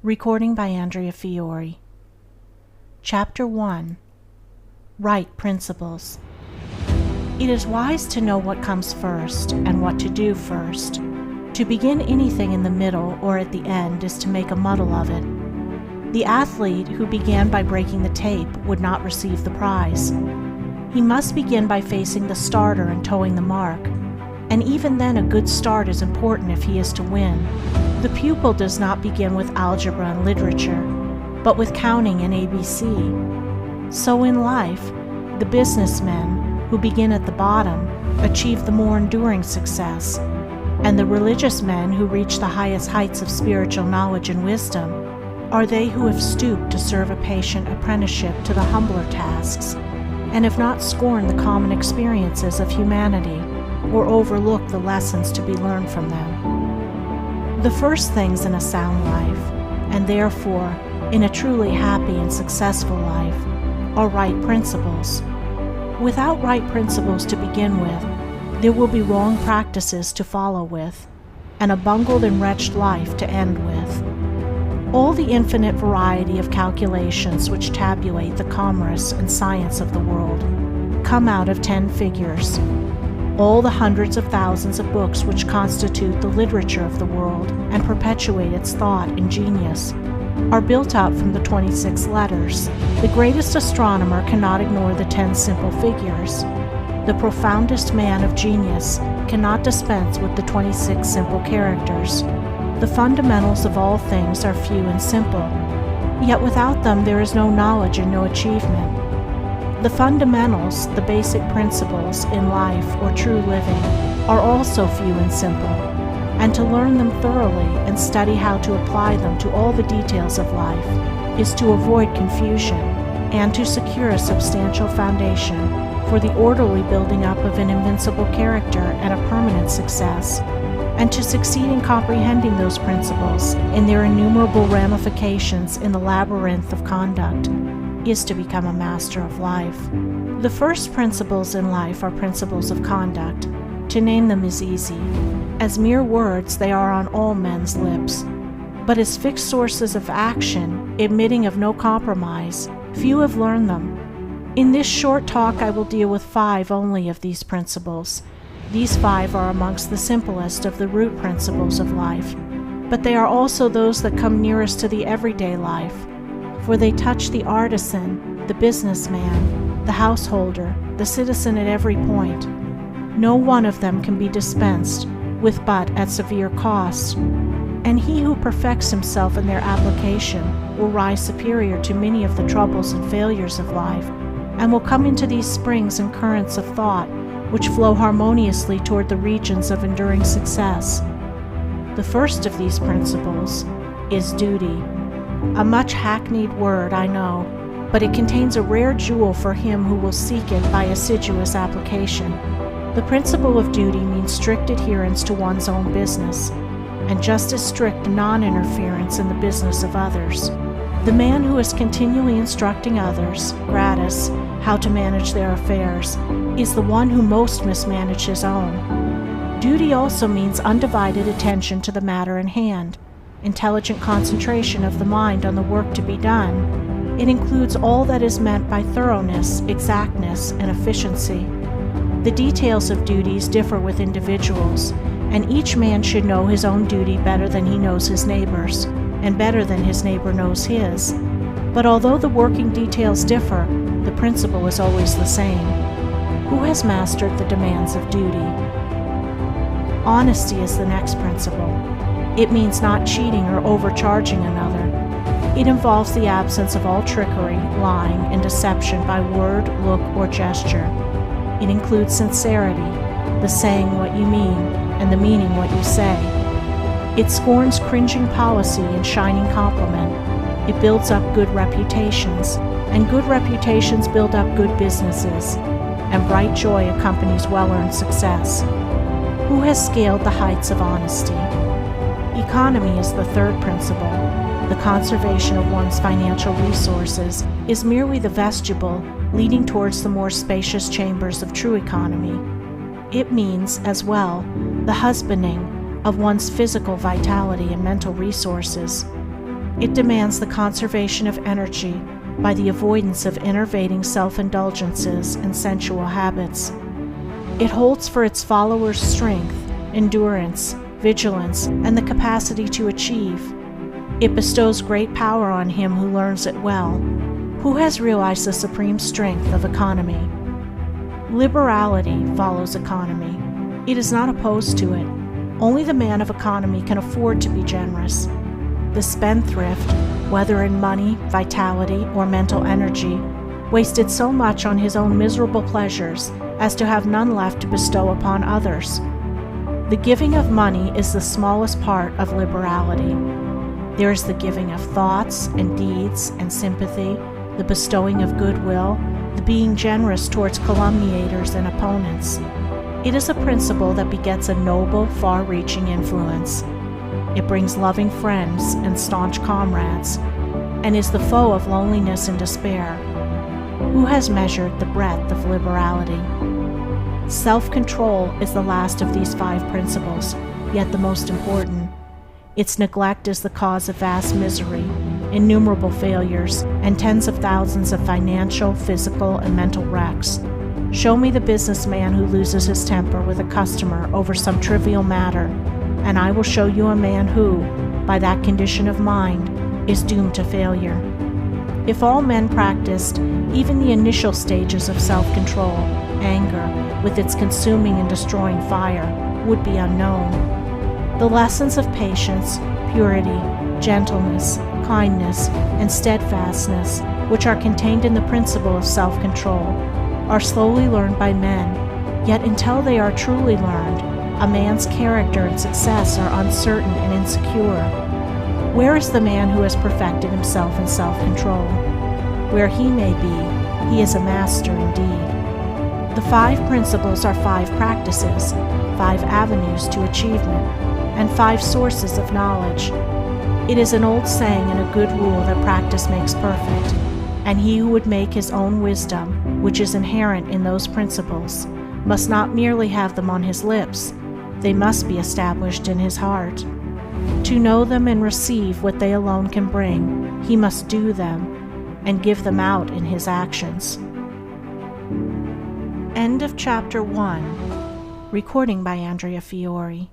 Recording by Andrea Fiore. Chapter 1. Right Principles. It is wise to know what comes first and what to do first. To begin anything in the middle or at the end is to make a muddle of it. The athlete who began by breaking the tape would not receive the prize. He must begin by facing the starter and towing the mark. And even then a good start is important if he is to win. The pupil does not begin with algebra and literature, but with counting and ABC. So in life, the businessmen who begin at the bottom achieve the more enduring success, and the religious men who reach the highest heights of spiritual knowledge and wisdom are they who have stooped to serve a patient apprenticeship to the humbler tasks, and have not scorned the common experiences of humanity or overlooked the lessons to be learned from them. The first things in a sound life, and therefore in a truly happy and successful life, are right principles. Without right principles to begin with, there will be wrong practices to follow with, and a bungled and wretched life to end with. All the infinite variety of calculations which tabulate the commerce and science of the world come out of 10 figures. All the hundreds of thousands of books which constitute the literature of the world and perpetuate its thought and genius are built up from the 26 letters. The greatest astronomer cannot ignore the 10 simple figures. The profoundest man of genius cannot dispense with the 26 simple characters. The fundamentals of all things are few and simple, yet without them there is no knowledge and no achievement. The fundamentals, the basic principles in life or true living, are also few and simple, and to learn them thoroughly and study how to apply them to all the details of life is to avoid confusion and to secure a substantial foundation for the orderly building up of an invincible character and a permanent success, and to succeed in comprehending those principles in their innumerable ramifications in the labyrinth of conduct is to become a master of life. The first principles in life are principles of conduct. To name them is easy. As mere words, they are on all men's lips. But as fixed sources of action, admitting of no compromise, few have learned them. In this short talk, I will deal with 5 only of these principles. These 5 are amongst the simplest of the root principles of life, but they are also those that come nearest to the everyday life, for they touch the artisan, the businessman, the householder, the citizen at every point. No one of them can be dispensed with but at severe cost, and he who perfects himself in their application will rise superior to many of the troubles and failures of life, and will come into these springs and currents of thought which flow harmoniously toward the regions of enduring success. The first of these principles is duty. A much hackneyed word, I know, but it contains a rare jewel for him who will seek it by assiduous application. The principle of duty means strict adherence to one's own business, and just as strict non-interference in the business of others. The man who is continually instructing others, gratis, how to manage their affairs, is the one who most mismanages his own. Duty also means undivided attention to the matter in hand, intelligent concentration of the mind on the work to be done. It includes all that is meant by thoroughness, exactness, and efficiency. The details of duties differ with individuals, and each man should know his own duty better than he knows his neighbor's, and better than his neighbor knows his. But although the working details differ, the principle is always the same. Who has mastered the demands of duty? Honesty is the next principle. It means not cheating or overcharging another. It involves the absence of all trickery, lying, and deception by word, look, or gesture. It includes sincerity, the saying what you mean, and the meaning what you say. It scorns cringing policy and shining compliment. It builds up good reputations, and good reputations build up good businesses, and bright joy accompanies well-earned success. Who has scaled the heights of honesty? Economy is the third principle. The conservation of one's financial resources is merely the vestibule leading towards the more spacious chambers of true economy. It means, as well, the husbanding of one's physical vitality and mental resources. It demands the conservation of energy by the avoidance of enervating self-indulgences and sensual habits. It holds for its followers strength, endurance, vigilance, and the capacity to achieve. It bestows great power on him who learns it well, who has realized the supreme strength of economy. Liberality follows economy. It is not opposed to it. Only the man of economy can afford to be generous. The spendthrift, whether in money, vitality, or mental energy, wasted so much on his own miserable pleasures as to have none left to bestow upon others. The giving of money is the smallest part of liberality. There is the giving of thoughts and deeds and sympathy, the bestowing of goodwill, the being generous towards calumniators and opponents. It is a principle that begets a noble, far-reaching influence. It brings loving friends and staunch comrades, and is the foe of loneliness and despair. Who has measured the breadth of liberality? Self-control is the last of these 5 principles, yet the most important. Its neglect is the cause of vast misery, innumerable failures, and tens of thousands of financial, physical, and mental wrecks. Show me the businessman who loses his temper with a customer over some trivial matter, and I will show you a man who, by that condition of mind, is doomed to failure. If all men practiced even the initial stages of self-control, anger, with its consuming and destroying fire, would be unknown. The lessons of patience, purity, gentleness, kindness, and steadfastness, which are contained in the principle of self-control, are slowly learned by men, yet until they are truly learned, a man's character and success are uncertain and insecure. Where is the man who has perfected himself in self-control? Where he may be, he is a master indeed. The 5 principles are 5 practices, 5 avenues to achievement, and 5 sources of knowledge. It is an old saying and a good rule that practice makes perfect, and he who would make his own wisdom, which is inherent in those principles, must not merely have them on his lips, they must be established in his heart. To know them and receive what they alone can bring, he must do them and give them out in his actions. End of Chapter 1. Recording by Andrea Fiore.